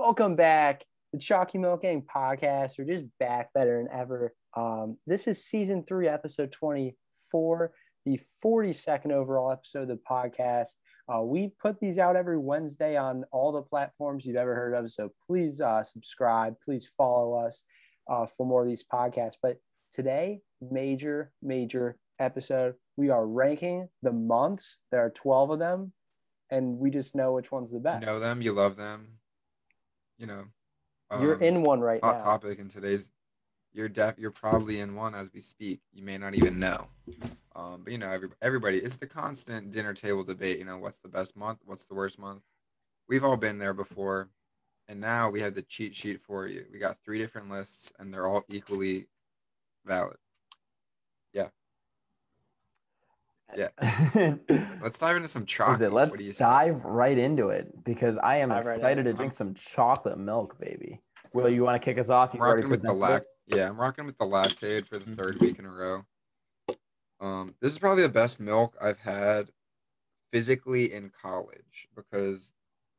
Welcome back. The Chalky Milk Gang podcast. We're just back better than ever. This is season 3, episode 24, the 42nd overall episode of the podcast. We put these out every Wednesday on all the platforms you've ever heard of. So please subscribe. Please follow us for more of these podcasts. But today, major episode. We are ranking the months. There are 12 of them, and we just know which one's the best. You know them. You love them. You know, you're in one right now. Hot topic in today's. You're probably in one as we speak. You may not even know. But you know, everybody. It's the constant dinner table debate. You know, what's the best month? What's the worst month? We've all been there before, and now we have the cheat sheet for you. We got 3 different lists, and they're all equally valid. Yeah. Let's dive into some chocolate. Let's dive right into it because I am excited to drink some chocolate milk, baby. Will, you want to kick us off? I'm rocking with the Lactaid for the 3rd week in a row. This is probably the best milk I've had physically in college because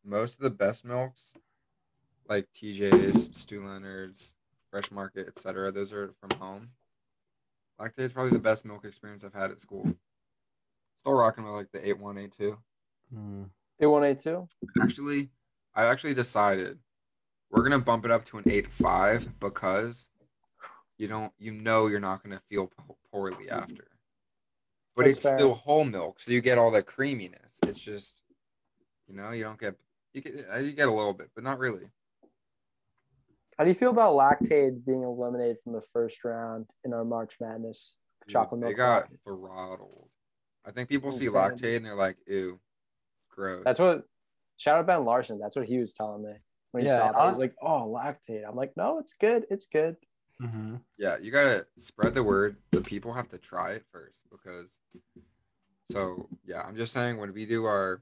most of the best milks, like TJ's, Stu Leonard's, Fresh Market, etc., those are from home. Lactaid is probably the best milk experience I've had at school. Still rocking with like the 8182. 8182? I actually decided we're gonna bump it up to an 85 because you're not gonna feel poorly after. But That's it's fair. Still whole milk, so you get all that creaminess. It's just, you get a little bit, but not really. How do you feel about Lactaid being eliminated from the first round in our March Madness chocolate milk? They got throttled. I think people see Lactaid and they're like, ew, gross. That's what, shout out Ben Larson. That's what he was telling me when he saw that. He was like, oh, Lactaid. I'm like, no, it's good. It's good. Mm-hmm. Yeah, you got to spread the word. The people have to try it first because, I'm just saying when we do our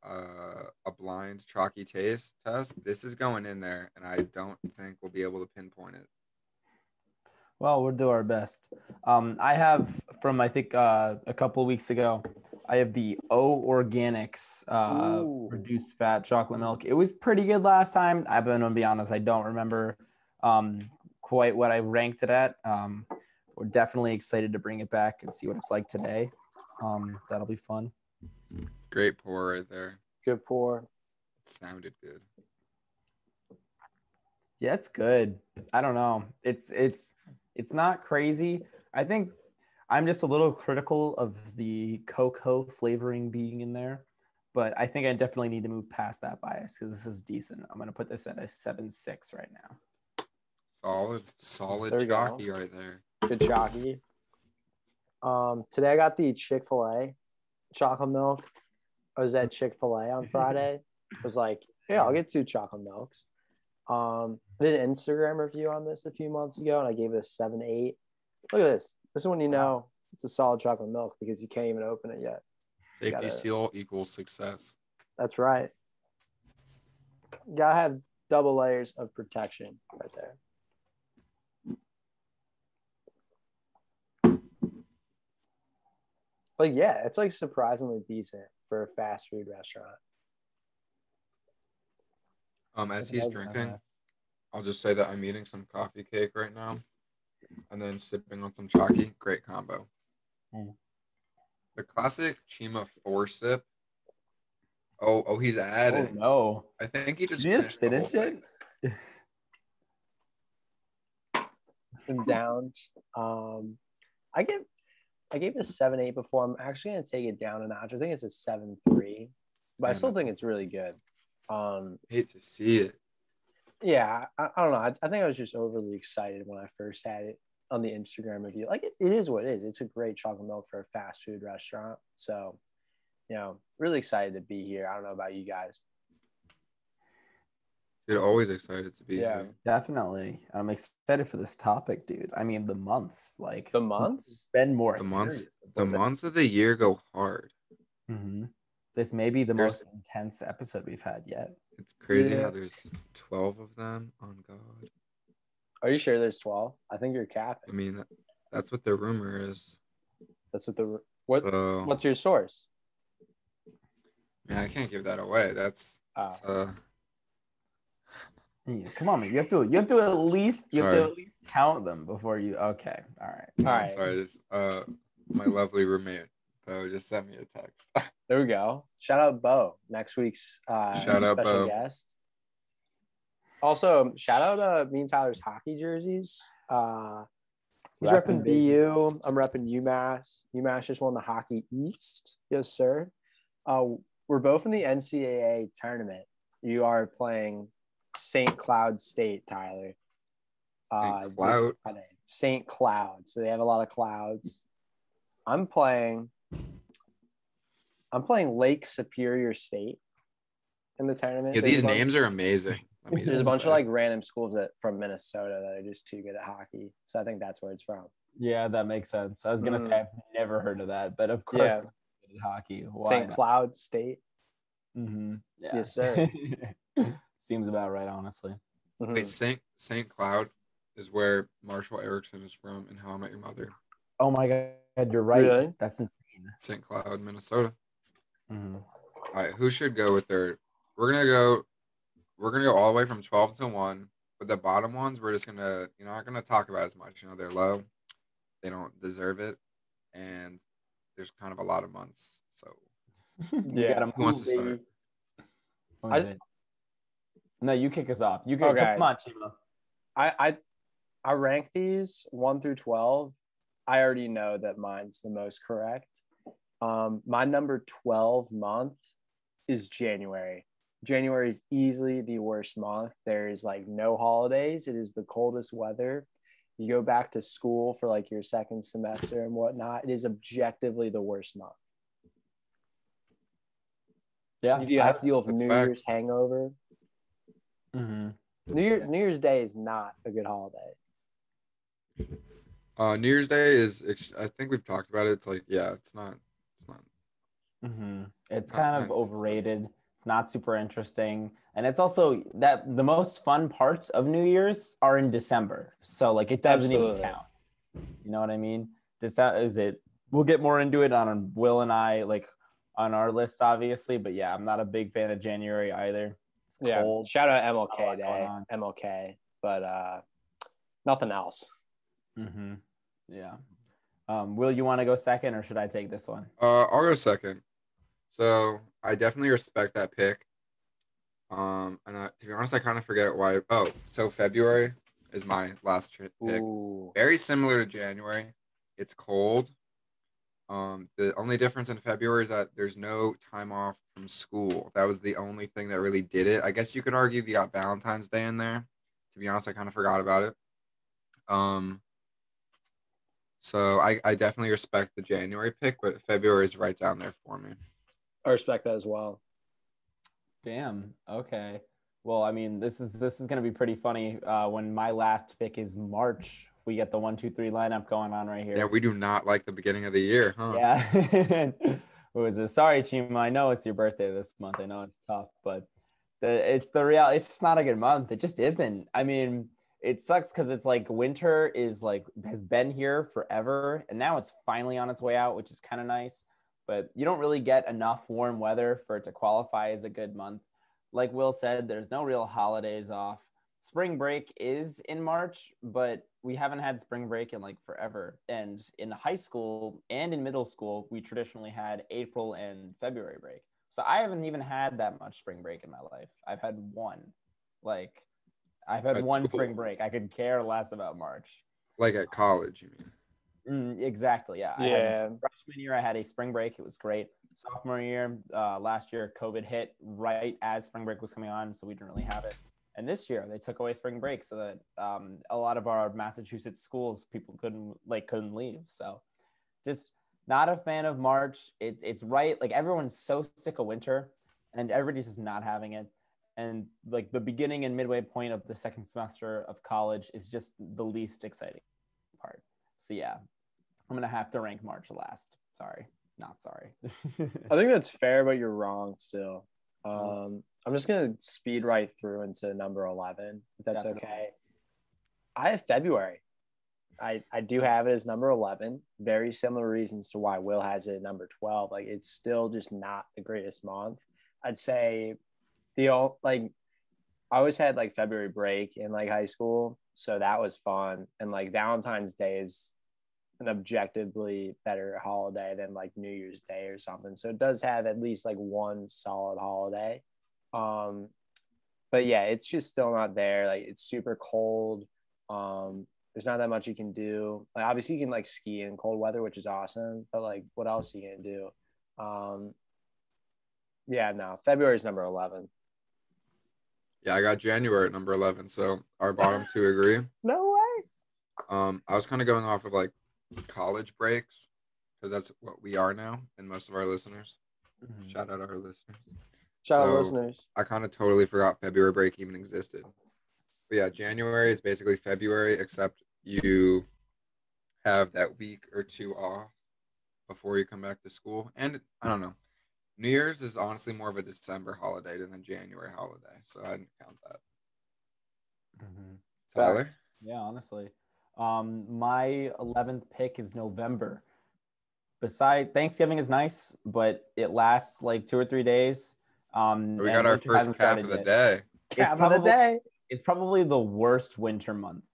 a blind chalky taste test, this is going in there and I don't think we'll be able to pinpoint it. Well, we'll do our best. I have from, I think, a couple of weeks ago, I have the O Organics reduced fat chocolate milk. It was pretty good last time. I'm going to be honest, I don't remember quite what I ranked it at. We're definitely excited to bring it back and see what it's like today. That'll be fun. Great pour right there. Good pour. It sounded good. Yeah, it's good. I don't know. It's not crazy. I think I'm just a little critical of the cocoa flavoring being in there, but I think I definitely need to move past that bias because this is decent. I'm going to put this at a 7.6 right now. Solid chalky right there. Good chalky. Today I got the Chick-fil-A chocolate milk. I was at Chick-fil-A on Friday. I was like, yeah, I'll get 2 chocolate milks. I did an Instagram review on this a few months ago, and I gave it a 7.8. Look at this. This is when you know it's a solid chocolate milk because you can't even open it yet. Safety seal equals success. That's right. You gotta have double layers of protection right there. But yeah, it's like surprisingly decent for a fast food restaurant. As he's drinking, I'll just say that I'm eating some coffee cake right now and then sipping on some chalky. Great combo. The classic Chima 4-sip. Oh, he's adding. Oh, no. I think he just finished it. Been down. I gave it a 7.8 before. I'm actually going to take it down a notch. I think it's a 7.3, but I still think it's really good. Hate to see it. Yeah, I don't know. I think I was just overly excited when I first had it on the Instagram review. Like, it is what it is. It's a great chocolate milk for a fast food restaurant. So, really excited to be here. I don't know about you guys. You're always excited to be here. Definitely. I'm excited for this topic, dude. I mean, the months. Like, the months? Been more serious. The months of the year go hard. Mm-hmm. This may be the most intense episode we've had yet. It's crazy how there's 12 of them. On God. Are you sure there's 12? I think you're capping. I mean, that's what the rumor is. That's what what's your source? Man, I can't give that away. That's Yeah, come on, man. You have to at least count them before you. Okay, all right. All right. Sorry, just my lovely roommate Bo just sent me a text. There we go. Shout out Bo, next week's Shout out special Bo. guest. Also, shout out me and Tyler's hockey jerseys. He's repping BU. I'm repping UMass. UMass just won the Hockey East. Yes, sir. We're both in the NCAA tournament. You are playing St. Cloud State, Tyler. St. Cloud. So they have a lot of clouds. I'm playing Lake Superior State in the tournament. Yeah, these names are amazing. There's a bunch of like random schools from Minnesota that are just too good at hockey. So I think that's where it's from. Yeah, that makes sense. I was gonna say I've never heard of that, but of course, hockey. St. Cloud State. Mm-hmm. Yeah. Yes, sir. Seems about right, honestly. Mm-hmm. Wait, St. Cloud is where Marshall Erickson is from in How I Met Your Mother. Oh my God, you're right. Really? That's insane. St. Cloud, Minnesota. Mm-hmm. All right, who should go with third? We're gonna go all the way from 12 to 1. But the bottom ones, we're just gonna, not gonna talk about as much. They're low, they don't deserve it, and there's kind of a lot of months. So Yeah, who wants to start? No, you kick us off. You can come on, Chima. I rank these 1 through 12. I already know that mine's the most correct. My number 12 month is January. January is easily the worst month. There is like no holidays. It is the coldest weather. You go back to school for like your second semester and whatnot. It is objectively the worst month. Yeah, you have to deal with New Year's hangover. Mm-hmm. New Year's Day is not a good holiday. New Year's Day is. I think we've talked about it. It's like, it's not. Mm-hmm. It's kind of overrated. It's not super interesting, and it's also that the most fun parts of New Year's are in December. So like it doesn't even count. You know what I mean? We'll get more into it on Will and I like on our list, obviously. But yeah, I'm not a big fan of January either. It's cold. Shout out MLK Day, MLK, but nothing else. Mm-hmm. Yeah. Will, you want to go second, or should I take this one? I'll go second. So I definitely respect that pick. And to be honest, I kind of forget why. Oh, so February is my last pick. Ooh. Very similar to January. It's cold. The only difference in February is that there's no time off from school. That was the only thing that really did it. I guess you could argue you got Valentine's Day in there. To be honest, I kind of forgot about it. So I definitely respect the January pick, but February is right down there for me. I respect that as well. Damn. Okay. Well, I mean, this is going to be pretty funny when my last pick is March. We get the 1, 2, 3 lineup going on right here. Yeah, we do not like the beginning of the year, huh? Yeah. What was it? Sorry, Chima. I know it's your birthday this month. I know it's tough, but it's the reality. It's just not a good month. It just isn't. I mean, it sucks because it's like winter has been here forever, and now it's finally on its way out, which is kind of nice. But you don't really get enough warm weather for it to qualify as a good month. Like Will said, there's no real holidays off. Spring break is in March, but we haven't had spring break in like forever. And in high school and in middle school, we traditionally had April and February break. So I haven't even had that much spring break in my life. I've had one. I've had one spring break. I could care less about March. Like at college, you mean? Exactly. Yeah. Yeah. Freshman year, I had a spring break. It was great. Sophomore year, last year, COVID hit right as spring break was coming on, so we didn't really have it. And this year, they took away spring break so that a lot of our Massachusetts schools, people couldn't leave. So, just not a fan of March. It's right. Like everyone's so sick of winter, and everybody's just not having it. And like the beginning and midway point of the second semester of college is just the least exciting part. So yeah, I'm gonna have to rank March last. Sorry, not sorry. I think that's fair, but you're wrong still. I'm just gonna speed right through into number 11, if that's Definitely. okay. I have February. I do have it as number 11. Very similar reasons to why Will has it at number 12. Like it's still just not the greatest month. I'd say I always had like February break in like high school, so that was fun. And like Valentine's Day is an objectively better holiday than like New Year's Day or something. So it does have at least like one solid holiday. Um, but yeah, it's just still not there. Like it's super cold. There's not that much you can do. Like obviously you can like ski in cold weather, which is awesome. But like, what else are you gonna do? Yeah, no. February is number 11. Yeah, I got January at number 11, so our bottom two agree. No way. I was kind of going off of like college breaks because that's what we are now, and most of our listeners. Mhm. Shout out our listeners. Shout out So, listeners. I kind of totally forgot February break even existed. But yeah, January is basically February, except you have that week or two off before you come back to school. And I don't know. New Year's is honestly more of a December holiday than a January holiday, so I didn't count that. Mhm. Tyler? Facts. Yeah, honestly. My 11th pick is November. Besides, Thanksgiving is nice, but it lasts like 2 or 3 days. We And got our winter first hasn't cap started of the yet. day. Cap of the day. It's probably the worst winter month.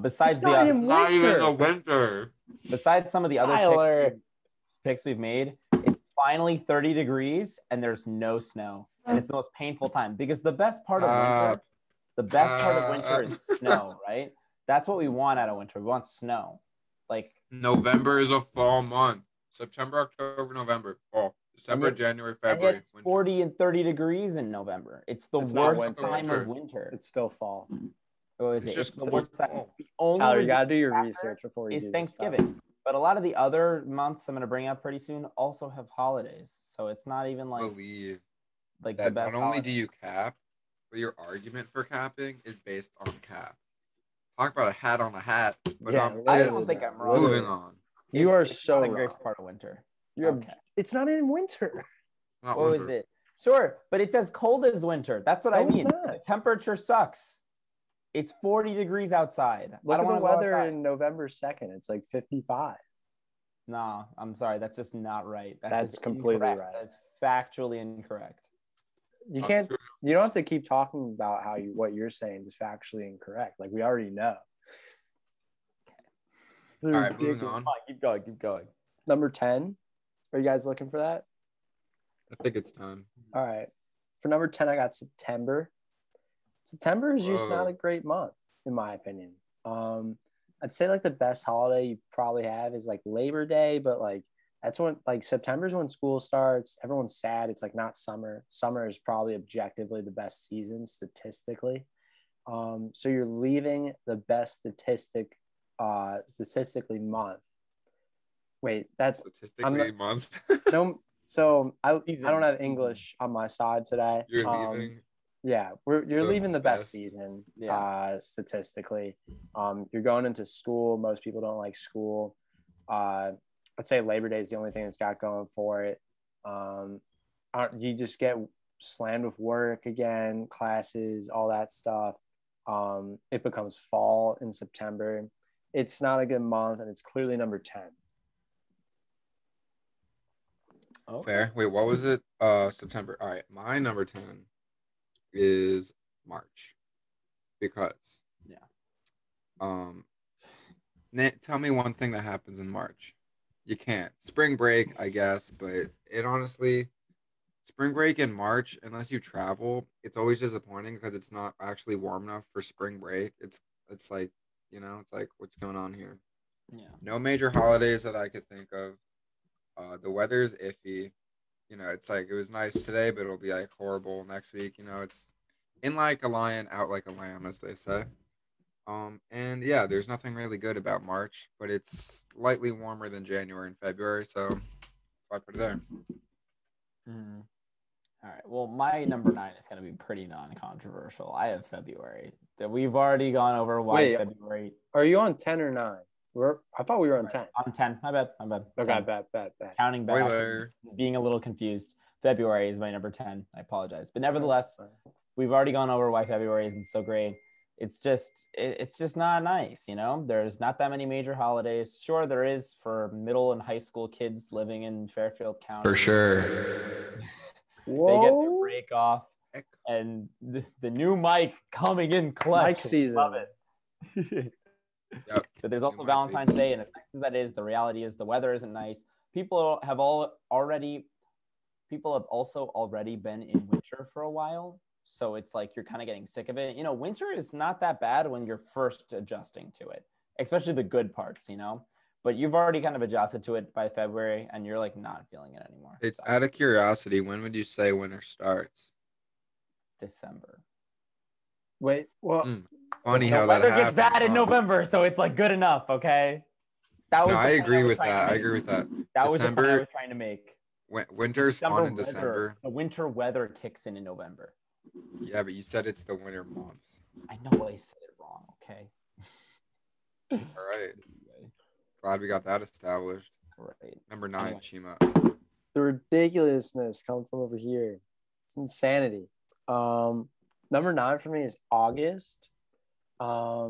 Besides It's not even Not even the winter. winter. besides some of the other Tyler. picks we've made, it's finally 30 degrees and there's no snow. And it's the most painful time because the best part of winter is snow, right? That's what we want out of winter. We want snow. Like November is a fall month. September, October, November, fall. December, yet- January, and February, yet winter. 40 and 30 degrees in November. It's the It's not worst winter. time of winter. It's still fall. What is It's it? just It's the the worst time. fall. The only Tyler, you gotta do your redeeming research before you is do this stuff. Thanksgiving. But a lot of the other months I'm going to bring up pretty soon also have holidays. So it's not even like Believe the that best not only holiday. do you cap, but your argument for capping is based on cap. Talk about a hat on a hat. But Yeah, I this, don't think I'm wrong. moving on. You are It's so not a great wrong. part of winter. You're, Okay. It's not even winter. Not What winter. was it? Sure, but it's as cold as winter. That's what No, I it's mean. not. The temperature sucks. It's 40 degrees outside. Look I don't at the want to go weather outside. in November 2nd. It's like 55. No, I'm sorry. That's just not right. That's just completely incorrect. right. That's factually incorrect. You can't. You don't have to keep talking about what you're saying is factually incorrect. Like we already know. All right, moving on. Come on, keep going. Keep going. Number 10. Are you guys looking for that? I think it's time. All right. For number 10, I got September. September is just not Whoa. a great month, in my opinion. I'd say like the best holiday you probably have is like Labor Day, but like that's when like September's when school starts. Everyone's sad. It's like not summer. Summer is probably objectively the best season statistically. So you're leaving the best statistically month. Wait, that's Statistically, month. no. So I Season. don't have English on my side today. You're leaving. Yeah, you're the leaving the best best. season. Yeah. Statistically, you're going into school. Most people don't like school. I'd say Labor Day is the only thing that's got going for it. You just get slammed with work again, classes, all that stuff. It becomes fall in September. It's not a good month, and it's clearly number 10. Okay. Fair. Wait, what was it? September. All right, my number 10 is March because Nate, tell me one thing that happens in March. You can't. Spring break, I guess, but it honestly, spring break in March, unless you travel, it's always disappointing because it's not actually warm enough for spring break. It's like, it's like what's going on here? Yeah. No major holidays that I could think of. The weather's iffy. It's like it was nice today, but it'll be like horrible next week. It's in like a lion, out like a lamb, as they say. And yeah, there's nothing really good about March, but it's slightly warmer than January and February, so that's why I put it there. Mm-hmm. All right. Well, my number 9 is going to be pretty non-controversial. I have February. We've already gone over why Wait, February. Are you on 10 or 9? I thought we were on 10. I'm 10. My bad. Okay, 10. bad. Counting back, Spoiler. being a little confused. February is my number 10. I apologize. But nevertheless, we've already gone over why February isn't so great. It's just not nice, There's not that many major holidays. Sure, there is for middle and high school kids living in Fairfield County. For sure. They get their break off. And the new mic coming in clutch. Mic season. Love it. Yep. But there's also Valentine's Day, and as nice as that is, the reality is the weather isn't nice. People have also already been in winter for a while. So it's like you're kind of getting sick of it. You know, winter is not that bad when you're first adjusting to it, especially the good parts, you know. But you've already kind of adjusted to it by February, and you're like not feeling it anymore. It's out of curiosity, when would you say winter starts? December. Wait, well, funny the how that weather happens. gets bad in November, so it's like good enough. Okay, that was. No, I agree with that. I agree with that. That was the point I December. was trying to make. Winter's fun in weather, December. The winter weather kicks in November. Yeah, but you said it's the winter month. I know I said it wrong. Okay. All right. Glad we got that established. Right. Number 9, Anyway. Chima. the ridiculousness coming from over here. It's insanity. Number 9 for me is August. I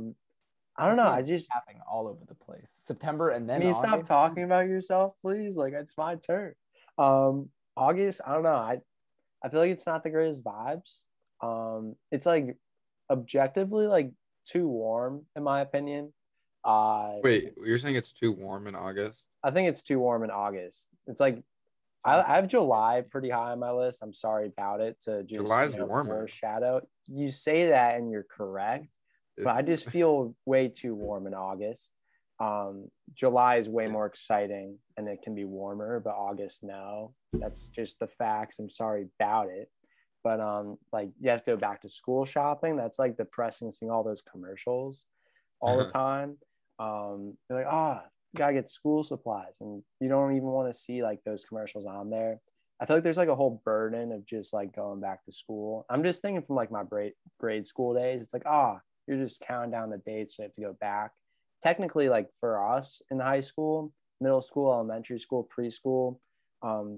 don't know. I just happening all over the place. September and then can you August? stop talking about yourself, please? Like, it's my turn. August, I don't know. I feel like it's not the greatest vibes. It's like objectively like too warm in my opinion. Wait, you're saying it's too warm in August? I think it's too warm in August. It's like I have July pretty high on my list. I'm sorry about it to just July's warmer. foreshadow. You say that and you're correct, but I just feel way too warm in August. July is way more exciting and it can be warmer, but August, no. That's just the facts. I'm sorry about it. But like you have to go back to school shopping. That's like depressing seeing all those commercials all the time. You're like, you gotta get school supplies, and you don't even want to see like those commercials on there. I feel like there's like a whole burden of just like going back to school. I'm just thinking from like my grade school days. It's like, you're just counting down the days so you have to go back. Technically, like for us in high school, middle school, elementary school, preschool,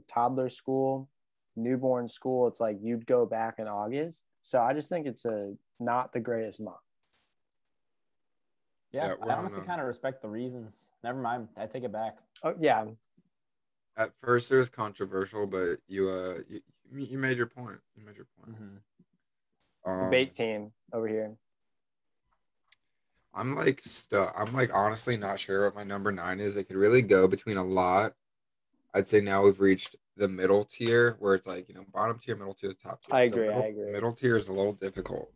toddler school, newborn school, it's like you'd go back in August. So I just think it's not the greatest month. Yeah, I honestly kind of respect the reasons. Never mind, I take it back. Oh yeah. At first, it was controversial, but you made your point. You made your point. Mm-hmm. Debate team over here. I'm like stuck. I'm like honestly not sure what my number 9 is. It could really go between a lot. I'd say now we've reached the middle tier where it's like, bottom tier, middle tier, top tier. I agree. Middle tier is a little difficult.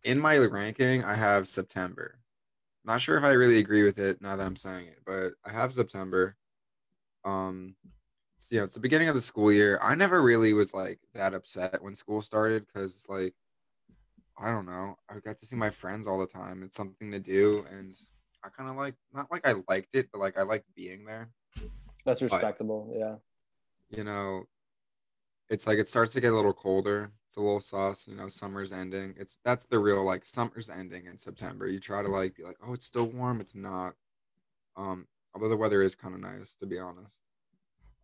In my ranking, I have September. Not sure if I really agree with it now that I'm saying it, but I have September. So, it's the beginning of the school year. I never really was like that upset when school started because like, I don't know. I got to see my friends all the time. It's something to do, and I kind of like not like I liked it, but like I liked being there. That's respectable, yeah. It's like it starts to get a little colder. It's a little sauce. Summer's ending. That's the real like summer's ending in September. You try to like be like, oh, it's still warm. It's not. Although the weather is kind of nice to be honest.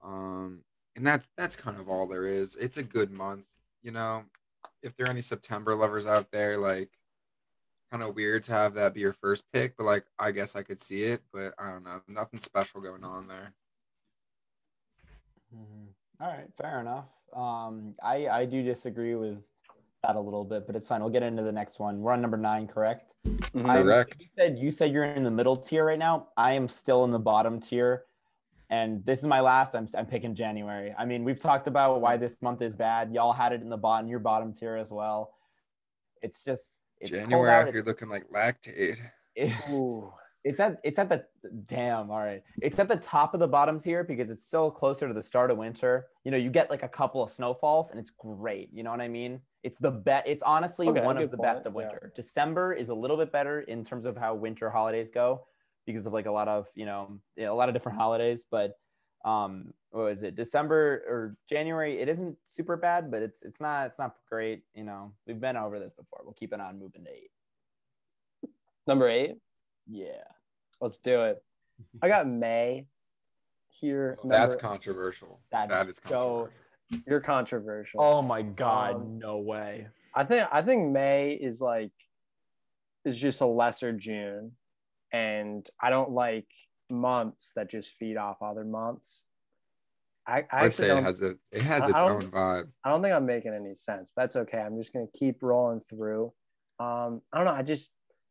And that's kind of all there is. It's a good month. If there are any September lovers out there, like kind of weird to have that be your first pick, but like I guess I could see it, but I don't know. Nothing special going on there. Mm-hmm. All right, fair enough. I do disagree with that a little bit, but it's fine. We'll get into the next one. We're on number 9, correct? Mm-hmm. Correct. You said you're in the middle tier right now. I am still in the bottom tier. And this is my last. I'm picking January. I mean, we've talked about why this month is bad. Y'all had it in your bottom tier as well. It's January. You're looking like Lactaid. It's at the damn. All right. It's at the top of the bottom tier because it's still closer to the start of winter. You get like a couple of snowfalls and it's great. You know what I mean? It's the best. It's honestly one of the best of winter. Yeah. December is a little bit better in terms of how winter holidays go, because of like a lot of different holidays. But what was it? December or January? It isn't super bad, but it's not great. We've been over this before. We'll keep it on moving to 8. Number 8. Yeah, let's do it. I got May here. That's controversial. That is controversial. You're controversial. Oh my God, no way. I think May is just a lesser June. And I don't like months that just feed off other months. I I'd actually say don't. it has its I don't. own vibe. I don't think I'm making any sense. But that's okay. I'm just gonna keep rolling through. I don't know.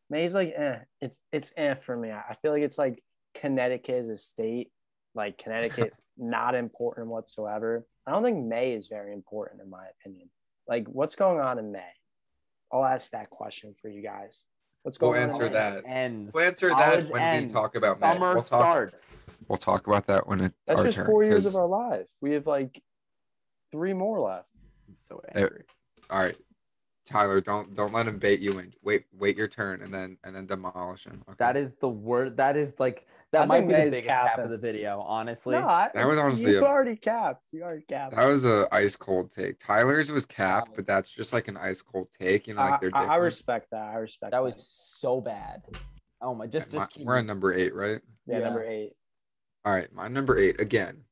May's like it's for me. I feel like it's like Connecticut as a state, like Connecticut not important whatsoever. I don't think May is very important in my opinion. Like what's going on in May? I'll ask that question for you guys. What's We'll going on answer in May? that. Ends. We'll answer College that when ends. we talk about May. Summer starts. We'll talk about that when it's That's our just turn. 4 years of our lives. We have like 3 more left. I'm so angry. All right, Tyler, don't let him bait you in. Wait your turn and then demolish him. Okay? That is the word. That is like that I might think be the May's biggest cap capping. of the video, honestly. No, that was honestly you already capped. You already capped. That was a ice cold take. Tyler's was capped, but that's just like an ice cold take. You know, like they're different. I respect that. I respect that was so bad. Oh my! We're on number 8, right? Yeah, number 8. All right, my number 8 again.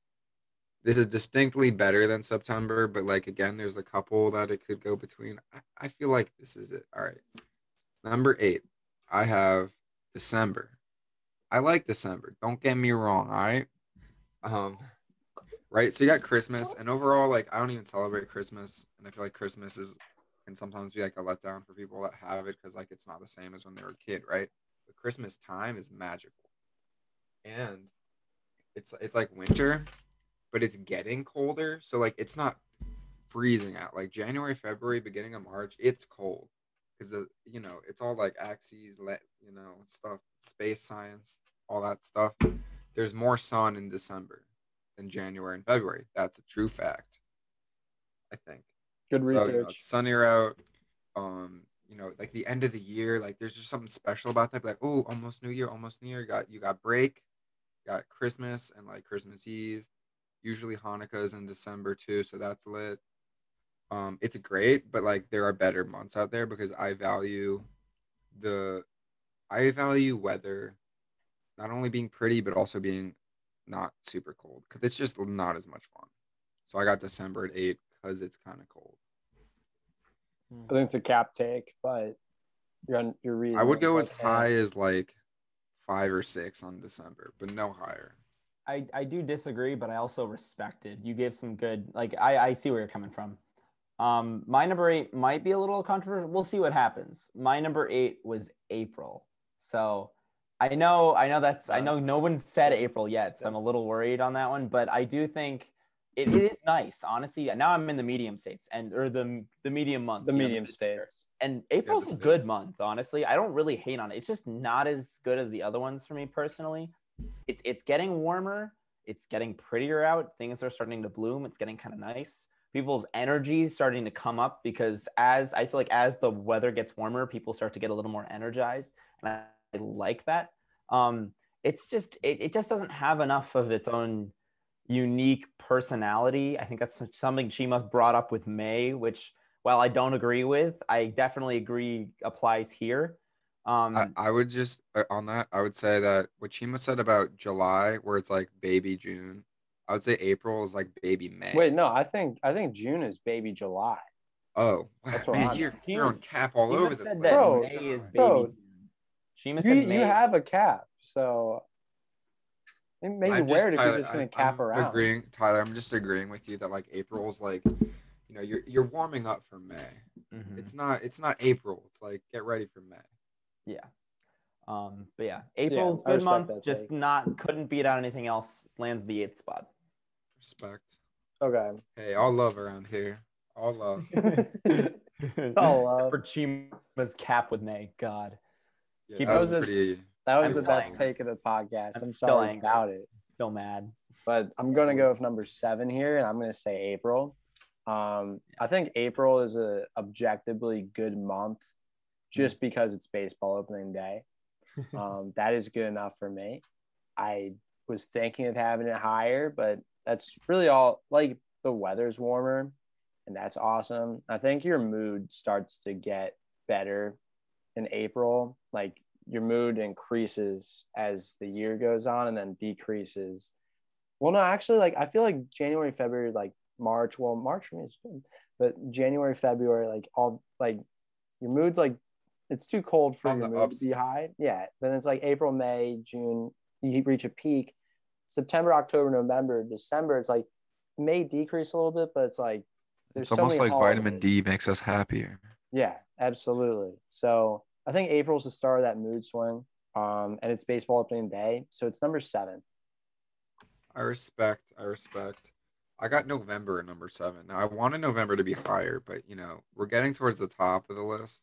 This is distinctly better than September, but like again, there's a couple that it could go between. I feel like this is it. All right, number 8. I have December. I like December. Don't get me wrong. All right. Right. So you got Christmas, and overall, like I don't even celebrate Christmas, and I feel like Christmas can sometimes be like a letdown for people that have it because like it's not the same as when they were a kid, right? But Christmas time is magical, and it's like winter, but it's getting colder. So like it's not freezing out. Like January, February, beginning of March, it's cold because it's all like axes, stuff, space science, all that stuff. There's more sun in December than January and February. That's a true fact, I think. Good research. So, it's sunnier out. Like the end of the year, like there's just something special about that. Like, oh, almost New Year. You got break, got Christmas and like Christmas Eve. Usually Hanukkah is in December too, so that's lit. It's great, but like there are better months out there because I value weather not only being pretty but also being not super cold because it's just not as much fun. So I got December at 8 because it's kind of cold. I think it's a cap take, but your reason. I would go as high as like 5 or 6 on December, but no higher. I do disagree, but I also respect it. You gave some good, like I see where you're coming from. My number 8 might be a little controversial. We'll see what happens. My number 8 was April. So I know no one said April yet, so I'm a little worried on that one, but I do think it is nice, honestly. Now I'm in the medium states or the medium months. The medium states. And April's a good month, honestly. I don't really hate on it. It's just not as good as the other ones for me personally. It's getting warmer. It's getting prettier out. Things are starting to bloom. It's getting kind of nice. People's energy is starting to come up because as the weather gets warmer, people start to get a little more energized. And I like that. It's just, it just doesn't have enough of its own unique personality. I think that's something Chima brought up with May, which while I don't agree with, I definitely agree applies here. I would just on that, I would say that what Chima said about July, where it's like baby June, I would say April is like baby May. Wait, no, I think June is baby July. Oh, that's what man, you're throwing cap all over the place. Bro, May is baby June. Chima said May. You have a cap, so maybe wear it if you're just going to cap around. Tyler, I'm just agreeing with you that like April's like, you're warming up for May. Mm-hmm. It's not April. It's like get ready for May. Yeah. But yeah, April, good month. Just couldn't beat out anything else. Lands the 8th spot. Respect. Okay. Hey, all love around here. All love. All love. For Chima's cap with May. God. Yeah, that was the best take of the podcast. I'm sorry about it. Still mad. But I'm going to go with number 7 here, and I'm going to say April. I think April is a objectively good month just because it's baseball opening day. That is good enough for me. I was thinking of having it higher, but that's really all. Like the weather's warmer, and that's awesome. I think your mood starts to get better in April. Like your mood increases as the year goes on and then decreases. Well, no, actually, like I feel like January, February, like March. Well, March for me is good, but January, February, like all like your mood's like it's too cold for your mood to be high. Yeah, then it's like April, May, June, you reach a peak. September, October, November, December, it's like may decrease a little bit, but it's like there's It's so almost many like vitamin holidays. D makes us happier. Yeah, absolutely. So I think April's the start of that mood swing. And it's baseball opening day, so it's number 7. I respect. I got November at number 7. Now I wanted November to be higher, but we're getting towards the top of the list.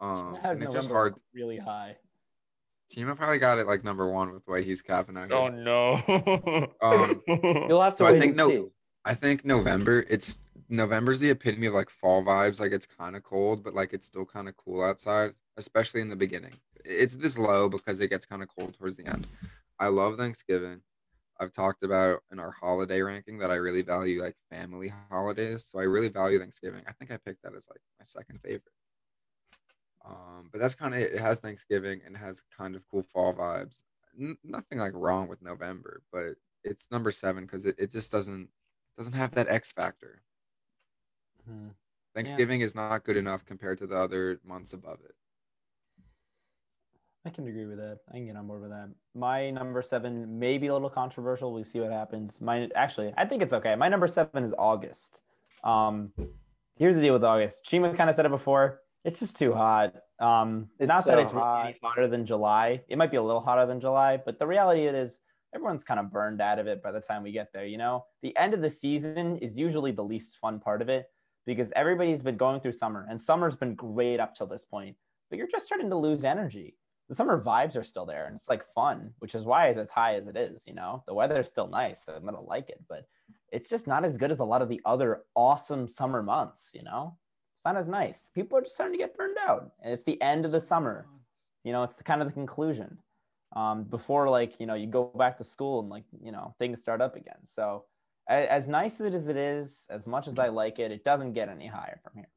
Shima has And it's just November hard. really high. Chima probably got it like number 1 with the way he's capping out here. no. You'll have to So I wait think and see. I think November's the epitome of like fall vibes. Like it's kind of cold, but like it's still kind of cool outside, especially in the beginning. It's this low because it gets kind of cold towards the end. I love Thanksgiving. I've talked about in our holiday ranking that I really value like family holidays. So I really value Thanksgiving. I think I picked that as like my second favorite. But that's kind of it. It has Thanksgiving and has kind of cool fall vibes. Nothing like wrong with November, but it's number 7 because it just doesn't have that X factor. Hmm. Thanksgiving is not good enough compared to the other months above it. I can agree with that. I can get on board with that. My number 7 may be a little controversial. We'll see what happens. I think it's okay. My number 7 is August. Here's the deal with August. Chima kind of said it before. It's just too hot. Not that it's really any hotter than July. It might be a little hotter than July, but the reality is everyone's kind of burned out of it by the time we get there. The end of the season is usually the least fun part of it because everybody's been going through summer, and summer's been great up till this point, but you're just starting to lose energy. The summer vibes are still there, and it's like fun, which is why it's as high as it is. The weather's still nice, so I'm gonna like it, but it's just not as good as a lot of the other awesome summer months. It's not as nice. People are just starting to get burned out, and it's the end of the summer. It's the kind of the conclusion before you go back to school and things start up again. So as nice as it is, as much as I like it, it doesn't get any higher from here.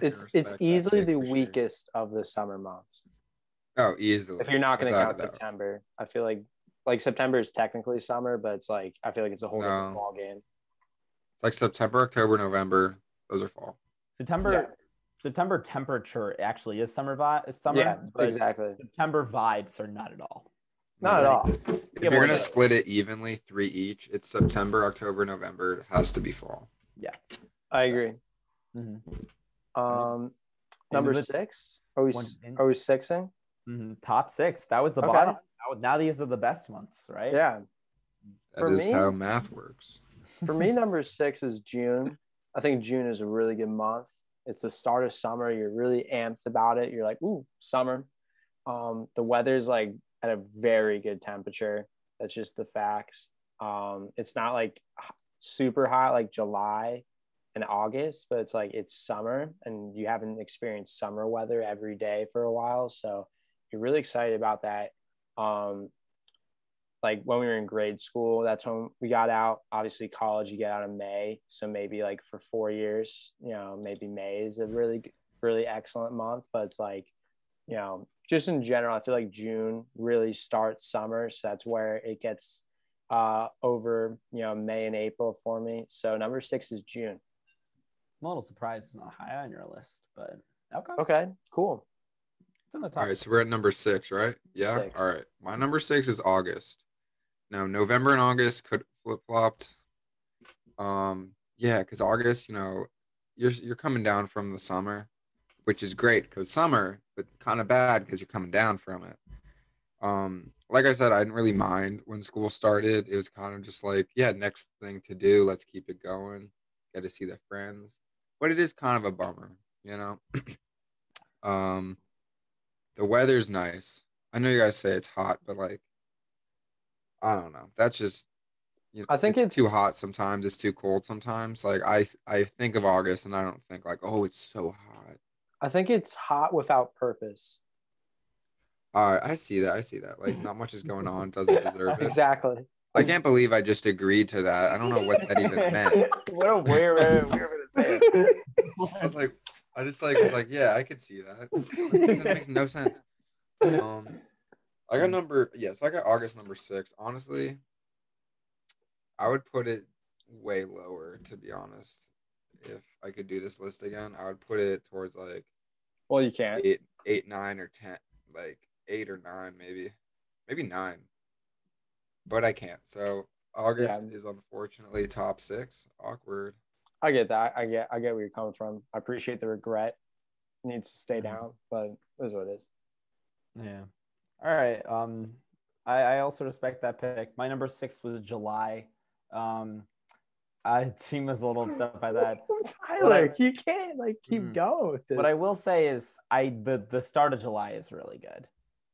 It's easily the weakest of the summer months. Oh, easily. If you're not going to count September, I feel like September is technically summer, but it's like I feel like it's a whole different ball game. It's like September, October, November. Those are fall. September temperature actually is summer. Yeah, exactly. September vibes are not at all. Not at all. If you're gonna split it evenly, 3 each, it's September, October, November. It has to be fall. Yeah, I agree. Mm-hmm. Number 6. Are we sixing? Mm-hmm. Top 6. That was the bottom. Now these are the best months, right? Yeah. That is how math works. For me, number 6 is June. I think June is a really good month. It's the start of summer. You're really amped about it. You're like, ooh, summer. The weather's like at a very good temperature. That's just the facts. It's not like super hot like July and August, but it's summer and you haven't experienced summer weather every day for a while. So you're really excited about that. Like when we were in grade school, that's when we got out. Obviously college, you get out in May. So maybe like for 4 years, maybe May is a really, really excellent month, but it's like, just in general, I feel like June really starts summer. So that's where it gets over, May and April for me. So number 6 is June. I'm a little surprised it's not high on your list, but okay. Okay, cool. It's in the top. All right, so we're at number 6, right? Yeah. 6. All right. My number 6 is August. Now, November and August could flip-flopped. Yeah, because August, you're coming down from the summer, which is great because summer, but kind of bad because you're coming down from it. Like I said, I didn't really mind when school started. It was kind of just like, yeah, next thing to do, let's keep it going. Get to see the friends. But it is kind of a bummer, The weather's nice. I know you guys say it's hot, but like, I don't know. That's just, I think it's too hot sometimes. It's too cold sometimes. Like I think of August and I don't think like, oh, it's so hot. I think it's hot without purpose. All right, I see that. Like, not much is going on. Doesn't deserve it. Exactly. I can't believe I just agreed to that. I don't know what that even meant. What a weird I just was like, yeah, I could see that. It makes no sense. I got August number 6. Honestly, I would put it way lower, to be honest. If I could do this list again, I would put it towards like, well, you can't. 8, 9, or 10, like 8 or 9, maybe 9. But I can't. So August is unfortunately top 6. Awkward. I get that. I get where you're coming from. I appreciate the regret. It needs to stay down, but it is what it is. Yeah. All right. I also respect that pick. My number 6 was July. Chima's a little upset by that. Tyler, you can't keep going with this. What I will say is the start of July is really good.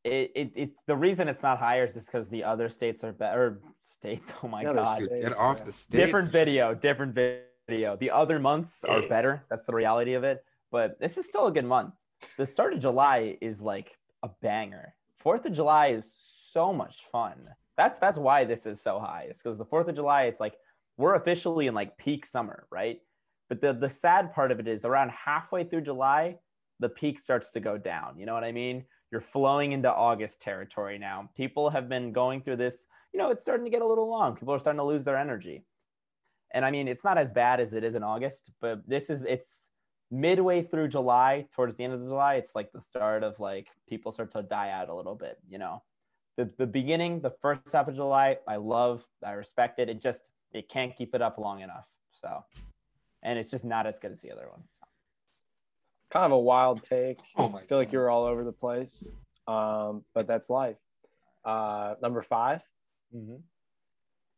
It's the reason it's not higher is just because the other states are better. States, oh my god, Dude, get off the states. Different video. The other months are better. That's the reality of it. But this is still a good month. The start of July is like a banger. 4th of July is so much fun. That's why this is so high. It's because the 4th of July, it's like we're officially in like peak summer, right? But the sad part of it is around halfway through July, the peak starts to go down. You know what I mean? You're flowing into August territory now. People have been going through this, it's starting to get a little long. People are starting to lose their energy. And I mean, it's not as bad as it is in August, but it's midway through July, towards the end of July. It's like the start of like people start to die out a little bit, The beginning, the first half of July, I respect it. It can't keep it up long enough. So, and it's just not as good as the other ones. Kind of a wild take. Oh my I feel like you're all over the place, but that's life. Number 5. Mm-hmm.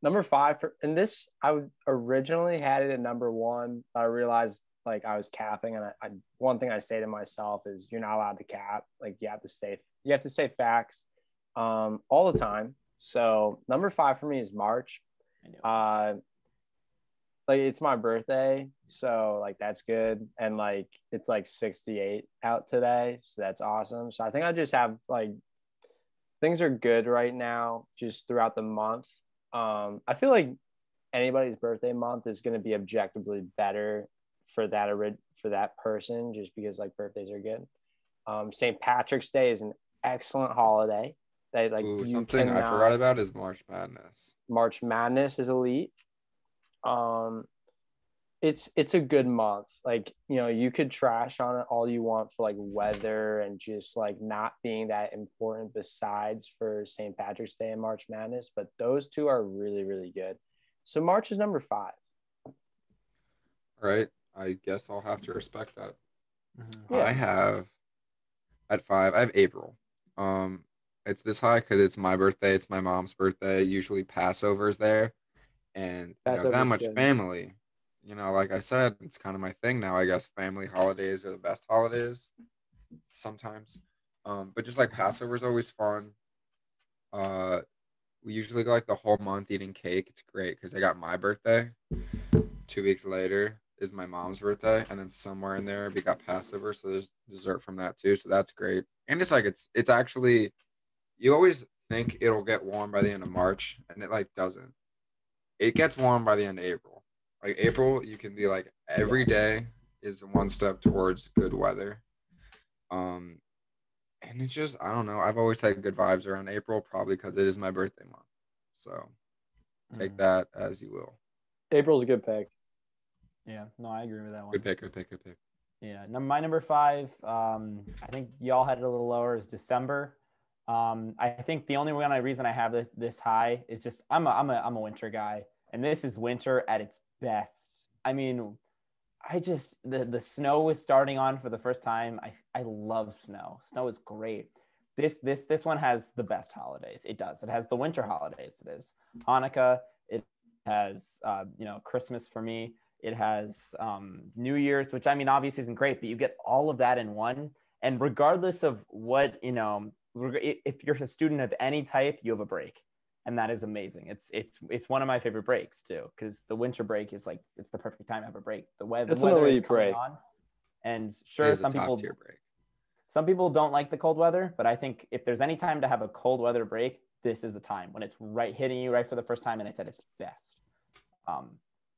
Number 5 and this I originally had it at number 1, but I realized I was capping, and I one thing I say to myself is you're not allowed to cap. You have to say facts all the time. So number 5 for me is March. It's my birthday, so that's good, and it's 68 out today, so that's awesome. So I think I just have things are good right now just throughout the month. I feel like anybody's birthday month is going to be objectively better for that person, just because birthdays are good. St. Patrick's Day is an excellent holiday. Something I forgot about is March Madness. March Madness is elite. It's a good month. You could trash on it all you want for weather and just not being that important besides for St. Patrick's Day and March Madness, but those two are really, really good. So March is number 5. All right. I guess I'll have to respect that. Mm-hmm. Yeah. I have at 5, I have April. It's this high because it's my birthday, it's my mom's birthday. Usually Passover's there. And that much good. Family. Like I said, it's kind of my thing now. I guess family holidays are the best holidays sometimes. But just Passover is always fun. We usually go the whole month eating cake. It's great because I got my birthday. 2 weeks later is my mom's birthday, and then somewhere in there we got Passover, so there's dessert from that too. So that's great. And it's actually, you always think it'll get warm by the end of March, and it doesn't. It gets warm by the end of April. April, you can be every day is one step towards good weather. And it's just, I don't know. I've always had good vibes around April, probably because it is my birthday month. So take that as you will. April's a good pick. Yeah, no, I agree with that one. Good pick. Yeah, my number 5, I think y'all had it a little lower, is December. I think the only reason I have this high is just I'm a winter guy, and this is winter at its best. I mean, the snow is starting on for the first time. I love snow. Snow is great. This one has the best holidays. It does. It has the winter holidays. It is Hanukkah. It has Christmas for me. It has New Year's, which obviously isn't great, but you get all of that in one. And regardless of what, if you're a student of any type, you have a break. And that is amazing. It's one of my favorite breaks too, because the winter break is it's the perfect time to have a break. The weather is coming on, and sure, some people don't like the cold weather, but I think if there's any time to have a cold weather break, this is the time when it's hitting you right for the first time, and it's at its best.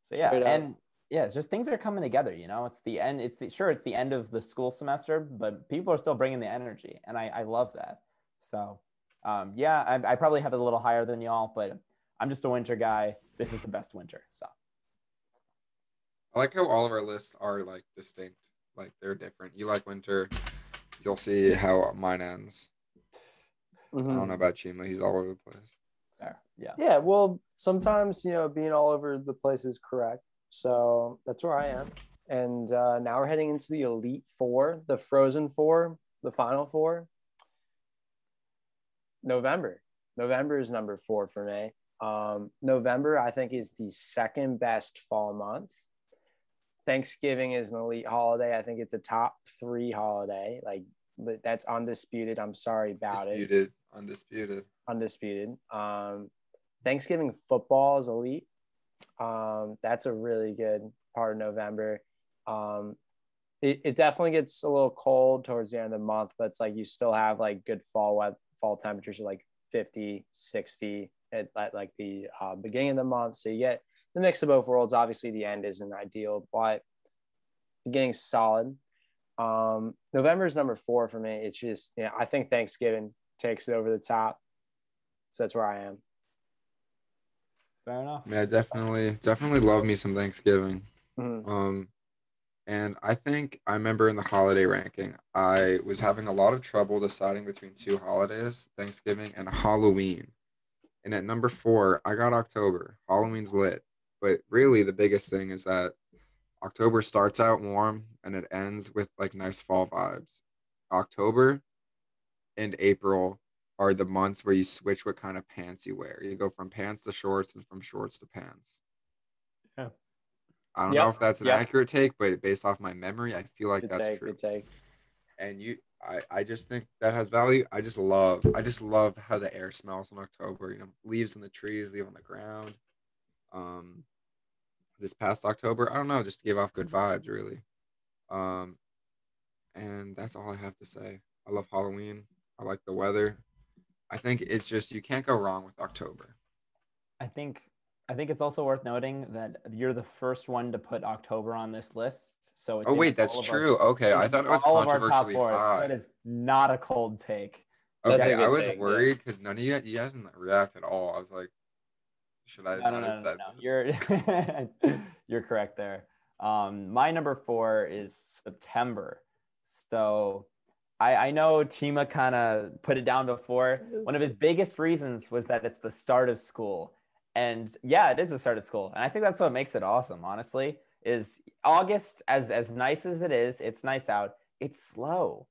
It's just things are coming together. It's the end. It's the end of the school semester, but people are still bringing the energy, and I love that. So. I probably have it a little higher than y'all, but I'm just a winter guy. This is the best winter. So I like how all of our lists are distinct. They're different. You like winter. You'll see how mine ends. Mm-hmm. I don't know about Chima. He's all over the place. Yeah. Yeah, well, sometimes, being all over the place is correct. So that's where I am. And now we're heading into the Elite Four, the Frozen Four, the Final Four. November. November is number 4 for me. November, I think, is the second best fall month. Thanksgiving is an elite holiday. I think it's a top 3 holiday. Like, that's undisputed. I'm sorry about it. Undisputed. Thanksgiving football is elite. That's a really good part of November. It definitely gets a little cold towards the end of the month, but it's like you still have like good fall temperatures of like 50, 60 at like the beginning of the month. So you get the mix of both worlds. Obviously, the end isn't ideal, but beginning's solid. November is number 4 for me. It's just, I think Thanksgiving takes it over the top. So that's where I am. Fair enough. I mean, I definitely love me some Thanksgiving. Mm-hmm. And I think I remember in the holiday ranking, I was having a lot of trouble deciding between 2 holidays, Thanksgiving and Halloween. And at number 4, I got October. Halloween's lit. But really, the biggest thing is that October starts out warm and it ends with like nice fall vibes. October and April are the months where you switch what kind of pants you wear. You go from pants to shorts and from shorts to pants. Yeah. I don't know if that's an accurate take, but based off my memory, I feel like that's true. Good take. And I just think that has value. I just love how the air smells in October. Leaves in the trees, leave on the ground. This past October, I don't know, just gave off good vibes, really. And that's all I have to say. I love Halloween. I like the weather. I think it's just you can't go wrong with October. I think it's also worth noting that you're the first one to put October on this list. So it's that's true. Okay, I thought it was controversially high. That is not a cold take. Okay, I was worried because none of you guys didn't react at all. I was like, should I not have said? No. You're correct there. My number 4 is September. So I know Chima kind of put it down before. One of his biggest reasons was that it's the start of school. And yeah, it is the start of school. And I think that's what makes it awesome, honestly, is August, as nice as it is, it's nice out, it's slow.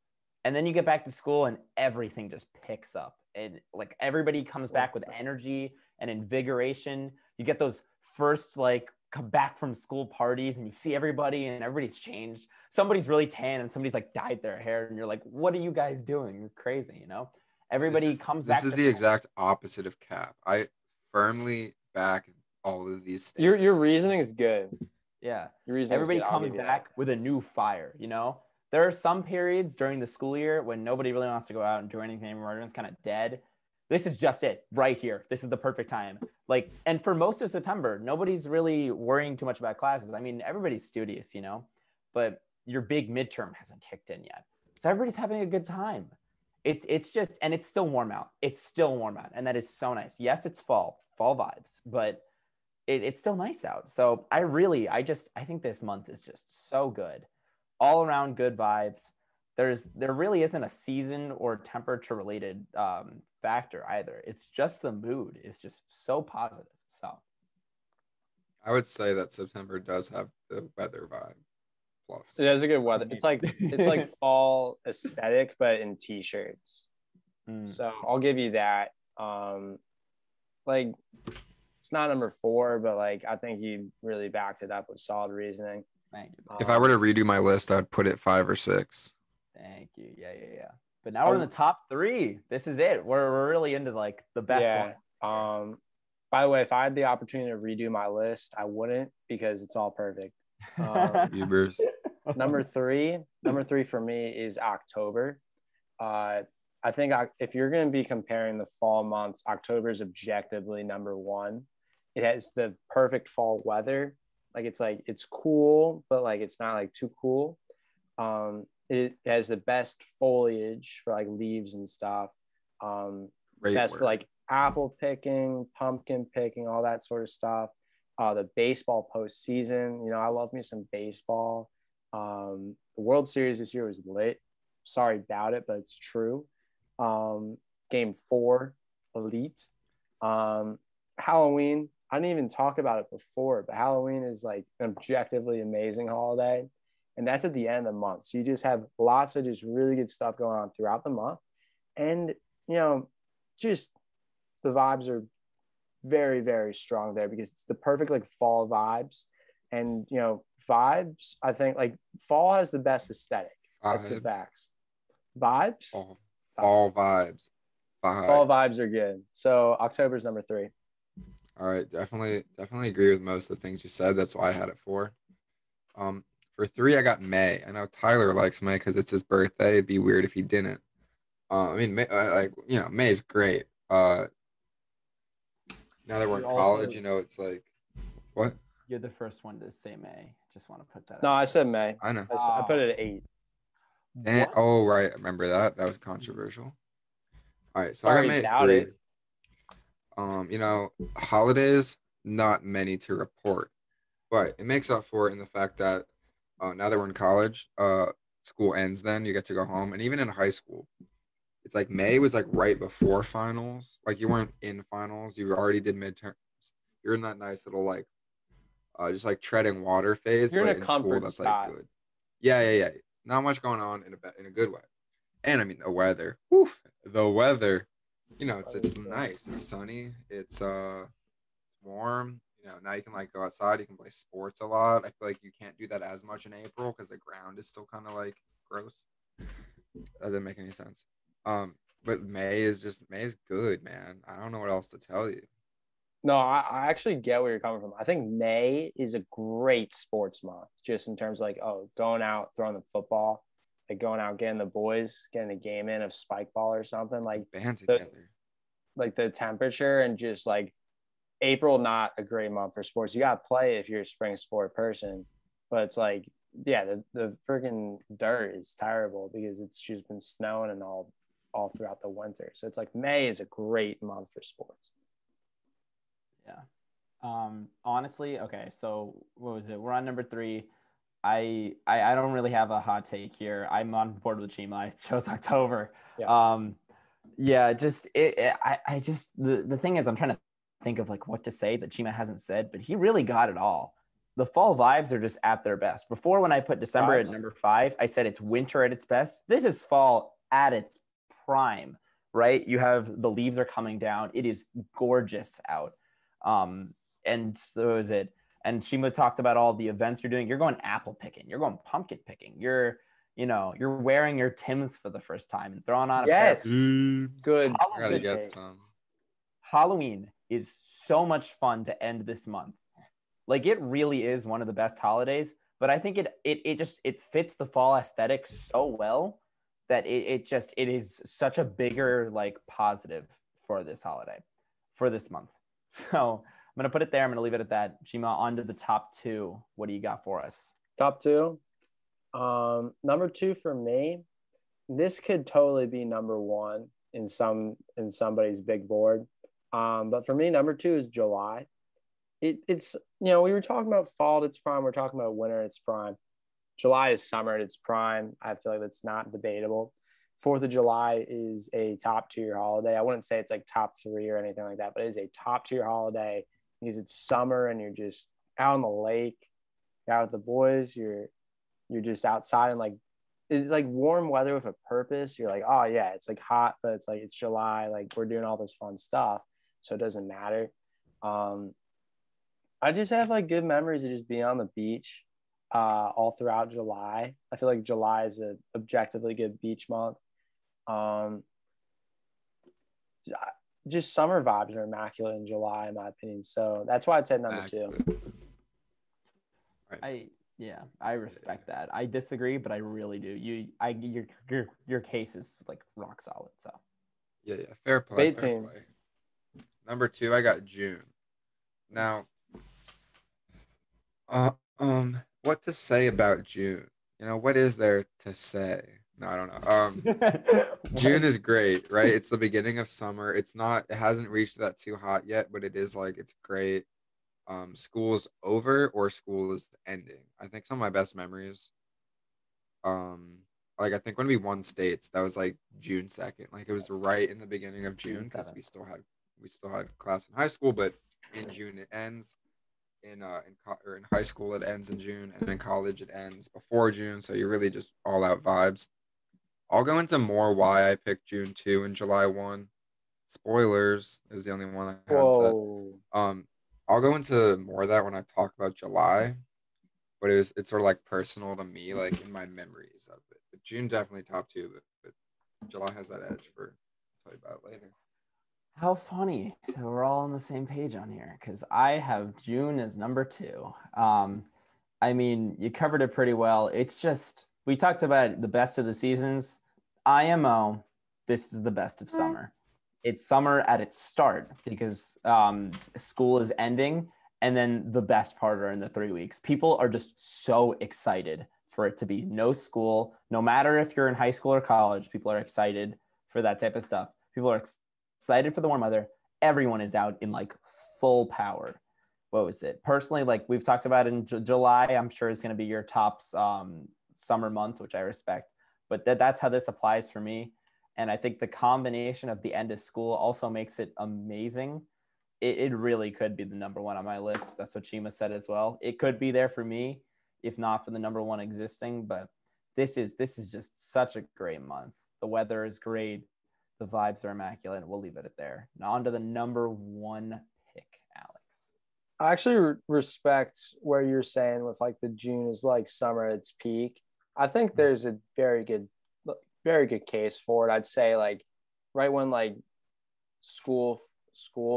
And then you get back to school and everything just picks up. And like everybody comes back with energy and invigoration. You get those first like come back from school parties and you see everybody and everybody's changed. Somebody's really tan and somebody's like dyed their hair and you're like, what are you guys doing? You're crazy, Everybody comes back. This is the exact opposite of Cap. I firmly back all of these statements. Your reasoning is good. Yeah. Everybody comes back with a new fire, There are some periods during the school year when nobody really wants to go out and do anything anymore. Everyone's kind of dead. This is just it right here. This is the perfect time. And for most of September, nobody's really worrying too much about classes. I mean, everybody's studious, but your big midterm hasn't kicked in yet. So everybody's having a good time. It's just, and it's still warm out. It's still warm out. And that is so nice. Yes, it's fall vibes, but it's still nice out. So I think this month is just so good. All around good vibes. There really isn't a season or temperature related factor either. It's just the mood. It's just so positive. So I would say that September does have the weather vibe. Plus, it has a good weather. It's like fall aesthetic, but in t-shirts. So I'll give you that. It's not number 4, but I think you really backed it up with solid reasoning. Thank you. If I were to redo my list, I'd put it 5 or 6. Thank you. Yeah. But now we're in the top 3. This is it. We're really into the best one. By the way, if I had the opportunity to redo my list, I wouldn't because it's all perfect. Number three for me is October. I think if you're going to be comparing the fall months, October is objectively number 1. It has the perfect fall weather. It's cool, but it's not too cool. It has the best foliage for leaves and stuff. Best for apple picking, pumpkin picking, all that sort of stuff. The baseball postseason, I love me some baseball. The World Series this year was lit. Sorry about it, but it's true. Game 4, elite. Halloween, I didn't even talk about it before, but Halloween is like an objectively amazing holiday. And that's at the end of the month. So you just have lots of just really good stuff going on throughout the month. And, just the vibes are very, very strong there because it's the perfect like fall vibes. And, vibes, I think like fall has the best aesthetic. That's the Vibes. facts. Vibes? Fall vibes. Fall vibes are good. So October's number 3. All right, definitely agree with most of the things you said. That's why I had it for. For 3, I got May. I know Tyler likes May because it's his birthday. It'd be weird if he didn't. I mean, May, May is great. Now that we're in college, it's like, what? You're the first one to say May. Just want to put that. No, I said May. I know. I put it at 8. And, oh, right. I remember that. That was controversial. All right, so I got May at 3. Holidays, not many to report, but it makes up for it in the fact that now that we're in college, school ends then, you get to go home. And even in high school, it's like May was like right before finals. Like you weren't in finals, you already did midterms. You're in that nice little like just like treading water phase. You're but in a comfort school, that's spot. like good. Yeah. Not much going on in a good way. And I mean the weather. Woof, the weather. It's nice. It's sunny. It's warm. Now you can like go outside. You can play sports a lot. I feel like you can't do that as much in April because the ground is still kind of like gross. That doesn't make any sense. But May is good, man. I don't know what else to tell you. No, I actually get where you're coming from. I think May is a great sports month, just in terms of like, going out, throwing the football, like going out, getting the boys, getting a game in of spike ball or something. Like band together. Like the temperature and just like April, not a great month for sports. You got to play if you're a spring sport person, but it's like, yeah, the freaking dirt is terrible because it's just been snowing and all throughout the winter. So it's like May is a great month for sports. Yeah. Honestly, okay, so what was it? We're on number 3. I don't really have a hot take here. I'm on board with Chima. I chose October. Yeah. Just the thing is, I'm trying to think of like what to say that Chima hasn't said, but he really got it all. The fall vibes are just at their best. Before, when I put December at number 5, I said it's winter at its best. This is fall at its prime, right? You have the leaves are coming down. It is gorgeous out. And so is it. And Chima talked about all the events you're doing. You're going apple picking. You're going pumpkin picking. You're wearing your Timbs for the first time and throwing on a pair of good. I gotta get some. Halloween is so much fun to end this month. Like it really is one of the best holidays, but I think it fits the fall aesthetic so well that it is such a bigger like positive for this holiday, for this month. So I'm gonna put it there. I'm gonna leave it at that. Chima, on to the top 2. What do you got for us? Top 2. Number 2 for me. This could totally be number 1 in somebody's big board. But for me, number 2 is July. It's we were talking about fall at its prime. We're talking about winter at its prime. July is summer at its prime. I feel like that's not debatable. 4th of July is a top tier holiday. I wouldn't say it's like top 3 or anything like that, but it is a top tier holiday because it's summer and you're just out on the lake, you're out with the boys, you're just outside and like it's like warm weather with a purpose. You're like, oh yeah, it's like hot, but it's like it's July, like we're doing all this fun stuff, so it doesn't matter. I just have like good memories of just being on the beach all throughout July. I feel like July is an objectively good beach month. Just summer vibes are immaculate in July, in my opinion. So that's why I'd say number 2. Right. I respect that. I disagree, but I really do. Your case is like rock solid. So yeah, fair play. Fair play. Number 2, I got June. Now, what to say about June? What is there to say? No, I don't know. June is great, right? It's the beginning of summer. It hasn't reached that too hot yet, but it is like, it's great. School is over or school is ending. I think some of my best memories, like I think when we won states, that was like June 2nd. Like it was right in the beginning of June because we still had we still had class in high school, but in June it ends. In high school it ends in June, and in college it ends before June. So you're really just all out vibes. I'll go into more why I picked June 2 and July 1. Spoilers is the only one I hadn't said. Whoa. I'll go into more of that when I talk about July, but it's sort of like personal to me, like in my memories of it. But June definitely top two, but July has that edge for. I'll tell you about it later. How funny that we're all on the same page on here, because I have June as number 2. I mean, you covered it pretty well. It's just, we talked about the best of the seasons. IMO, this is the best of summer. It's summer at its start because school is ending, and then the best part are in the 3 weeks. People are just so excited for it to be no school. No matter if you're in high school or college, people are excited for that type of stuff. People are excited for the warm weather. Everyone is out in like full power. What was it? Personally, like we've talked about in July, I'm sure is going to be your top summer month, which I respect. But that's how this applies for me. And I think the combination of the end of school also makes it amazing. It really could be the number 1 on my list. That's what Chima said as well. It could be there for me, if not for the number 1 existing. But this is just such a great month. The weather is great. The vibes are immaculate. We'll leave it at there. Now on to the number 1 pick, Alex. I actually respect where you're saying with like the June is like summer at its peak. I think there's a very good case for it. I'd say like right when like school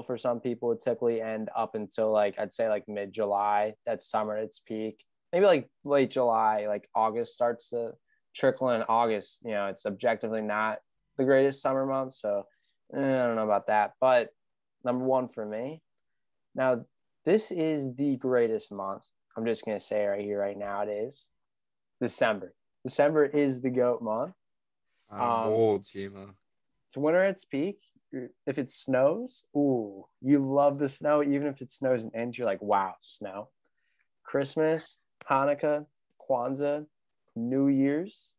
for some people would typically end up until like I'd say like mid-July. That's summer at its peak. Maybe like late July, like August starts to trickle in. August, you know, it's objectively not the greatest summer month, so I don't know about that. But number 1 for me. Now, this is the greatest month. I'm just gonna say right here, right now, it is December. December is the GOAT month. Bold, Chima. It's winter at its peak. If it snows, ooh, you love the snow. Even if it snows an inch, you're like, wow, snow. Christmas, Hanukkah, Kwanzaa, New Year's.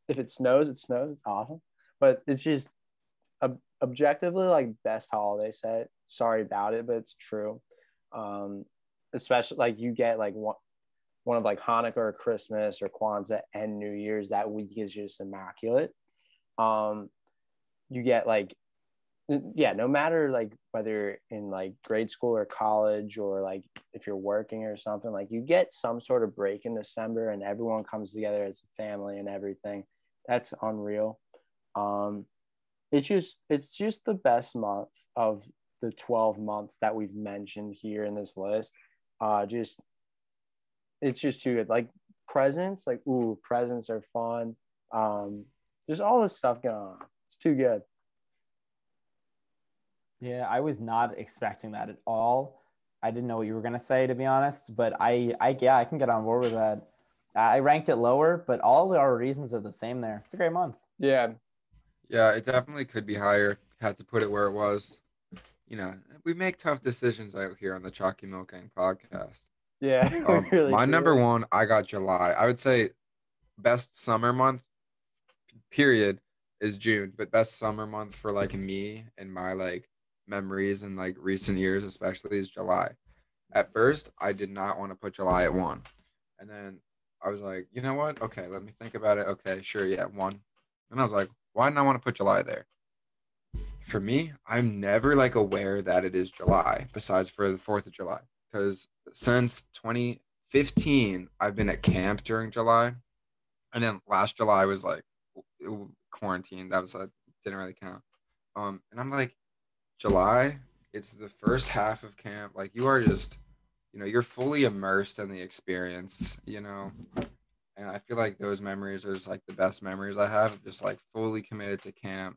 If it snows, it snows. It's awesome. But it's just objectively like best holiday set. Sorry about it, but it's true. Especially like you get like one of like Hanukkah or Christmas or Kwanzaa and New Year's. That week is just immaculate. You get like, yeah, no matter like whether you're in like grade school or college or like if you're working or something, like you get some sort of break in December and everyone comes together as a family and everything. That's unreal. It's just the best month of the 12 months that we've mentioned here in this list. It's just too good. Like presents, like ooh, presents are fun. Just all this stuff going on. It's too good. Yeah, I was not expecting that at all. I didn't know what you were gonna say, to be honest, but yeah, I can get on board with that. I ranked it lower, but all our reasons are the same there. It's a great month. Yeah. Yeah, it definitely could be higher. Had to put it where it was. You know, we make tough decisions out here on the Chalky Milking podcast. Yeah, we really My do. number 1, I got July. I would say best summer month, period, is June, but best summer month for like me and my like memories and like recent years, especially, is July. At first, I did not want to put July at 1, and then I was like, you know what? Okay, let me think about it. Okay, sure, yeah, 1. And I was like, why didn't I want to put July there? For me, I'm never like aware that it is July, besides for the 4th of July, because since 2015, I've been at camp during July, and then last July was like quarantine. That was didn't really count. And I'm like, July, it's the first half of camp. Like you are just, you're fully immersed in the experience, And I feel like those memories are just like the best memories I have, just like fully committed to camp.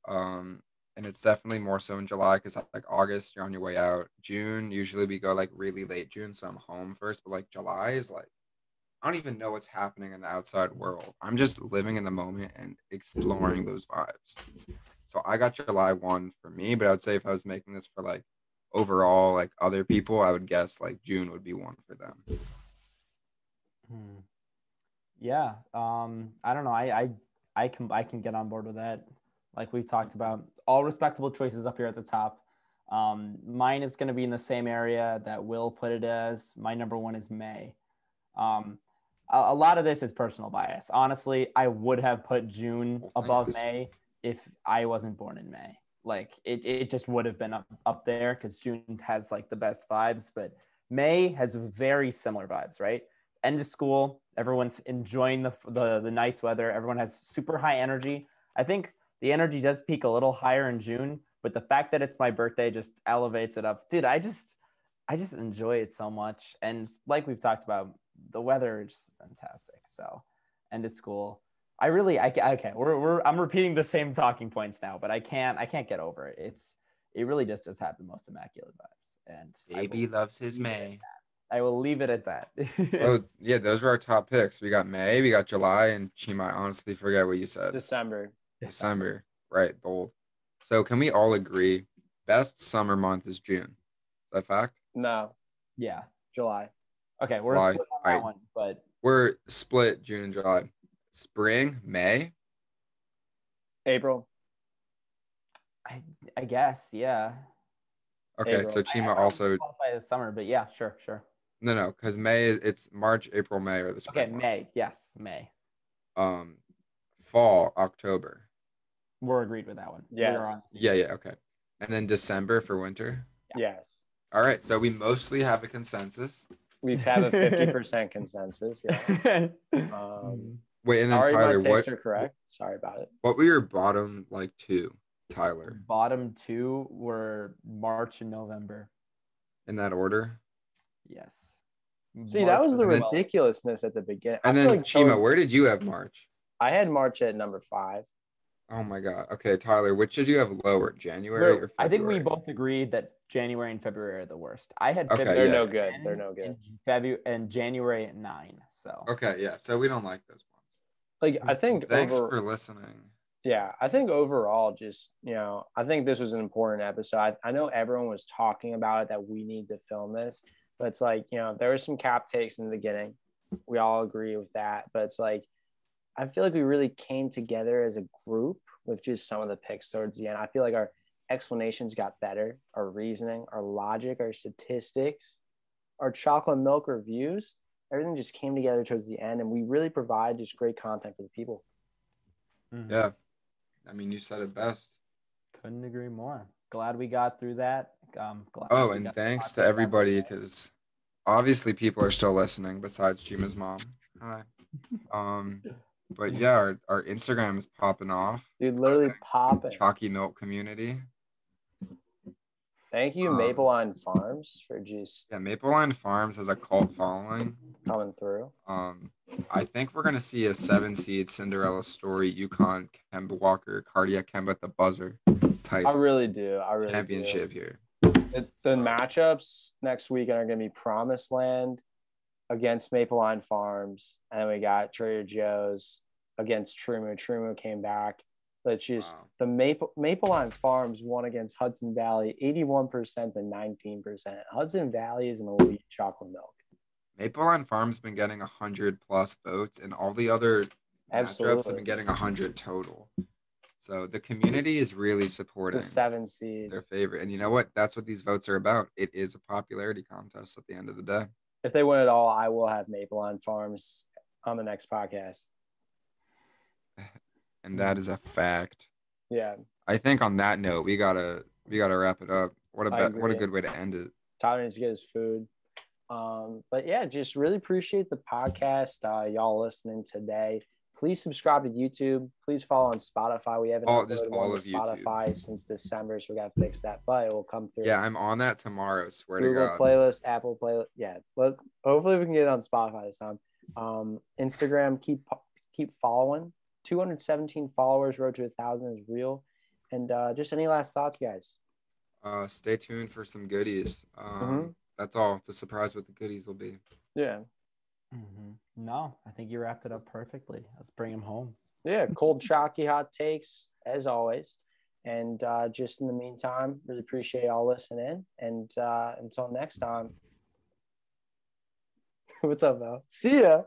And it's definitely more so in July because like August, you're on your way out. June, usually we go like really late June, so I'm home first. But like July is like, I don't even know what's happening in the outside world. I'm just living in the moment and exploring those vibes. So I got July 1 for me, but I would say if I was making this for like overall, like other people, I would guess like June would be 1 for them. Yeah. I don't know. I can get on board with that. like we've talked about. All respectable choices up here at the top. Mine is going to be in the same area that Will put it as. My number one is May. A lot of this is personal bias. Honestly, I would have put June above May if I wasn't born in May. Like it just would have been up there because June has like the best vibes, but May has very similar vibes, right? End of school, everyone's enjoying the nice weather. Everyone has super high energy. I think the energy does peak a little higher in June, but the fact that it's my birthday just elevates it up. Dude, I just enjoy it so much. And like we've talked about, the weather is just fantastic. So end of school. I'm repeating the same talking points now, but I can't get over it. It really just does have the most immaculate vibes. And Baby loves his May. I will leave it at that. So yeah, those are our top picks. We got May, we got July, and Chima, I honestly forget what you said. December. Right, bold. So can we all agree best summer month is June? Is that fact? No. Yeah. July. Okay, we're July. split on that one, but we're split June and July. Spring, May, April. I guess, yeah. Okay, April. so Chima also qualify as summer, but yeah, sure. no, because May it's March, April, May are the spring. Okay, May, yes, May. Fall, October. We're agreed with that one. Yes. Yeah, okay. And then December for winter. Yeah. Yes. All right, so we mostly have a consensus. We've had a 50% consensus. Yeah. Wait, and then sorry, Tyler, my takes are correct. Sorry about it. What were your bottom two, Tyler? Bottom two were March and November. In that order? Yes. See, that was the ridiculousness at the beginning. And then Chima, where did you have March? I had March at number 5. Oh my God. Okay, Tyler, which did you have lower, January or February? I think we both agreed that January and February are the worst. I had February. They're no good. They're no good. February and January at 9. So okay, yeah. So we don't like those ones. Like I think. Thanks for listening. Yeah, I think overall, just I think this was an important episode. I know everyone was talking about it that we need to film this, but it's like there were some cap takes in the beginning. We all agree with that, but it's like I feel like we really came together as a group with just some of the picks towards the end. I feel like our explanations got better, our reasoning, our logic, our statistics, our chocolate milk reviews, everything just came together towards the end, and we really provide just great content for the people. Mm-hmm. Yeah. I mean, you said it best. Couldn't agree more. Glad we got through that. And thanks to everybody, because obviously people are still listening besides Jima's mom. Hi. But yeah, our Instagram is popping off. Dude, literally popping. Chalky Milk community. Thank you, Maple Line Farms, for just Maple Line Farms has a cult following coming through. I think we're gonna see a 7-seed Cinderella story, UConn, Kemba Walker, Cardiac Kemba at the buzzer type. I really do. Championship here. The matchups next weekend are gonna be Promised Land against Maple Line Farms, and then we got Trader Joe's against TruMoo. TruMoo came back. But it's just the Maple Line Farms won against Hudson Valley 81% and 19%. Hudson Valley is an elite chocolate milk. Maple Line Farms been getting 100+ votes, and all the other matchups have been getting 100 total. So the community is really supporting the 7 seed, their favorite. And you know what? That's what these votes are about. It is a popularity contest at the end of the day. If they win it all, I will have Maple Line Farms on the next podcast. And that is a fact. Yeah. I think on that note, we gotta wrap it up. What a good way to end it. Tyler needs to get his food. But yeah, just really appreciate the podcast. Y'all listening today. Please subscribe to YouTube. Please follow on Spotify. We haven't uploaded on Spotify since December, so we gotta fix that. But it will come through. Yeah, I'm on that tomorrow. Swear Google to God. Playlist, Apple Playlist. Yeah, look. Hopefully we can get it on Spotify this time. Instagram, keep following. 217 followers, road to 1,000 is real. And just any last thoughts, guys? Stay tuned for some goodies. That's all. It's a surprise what the goodies will be. Yeah. Mm-hmm. No, I think you wrapped it up perfectly. Let's bring him home. Yeah, cold, chalky, hot takes, as always. And just in the meantime, really appreciate y'all listening. And until next time. What's up, Mel? See ya.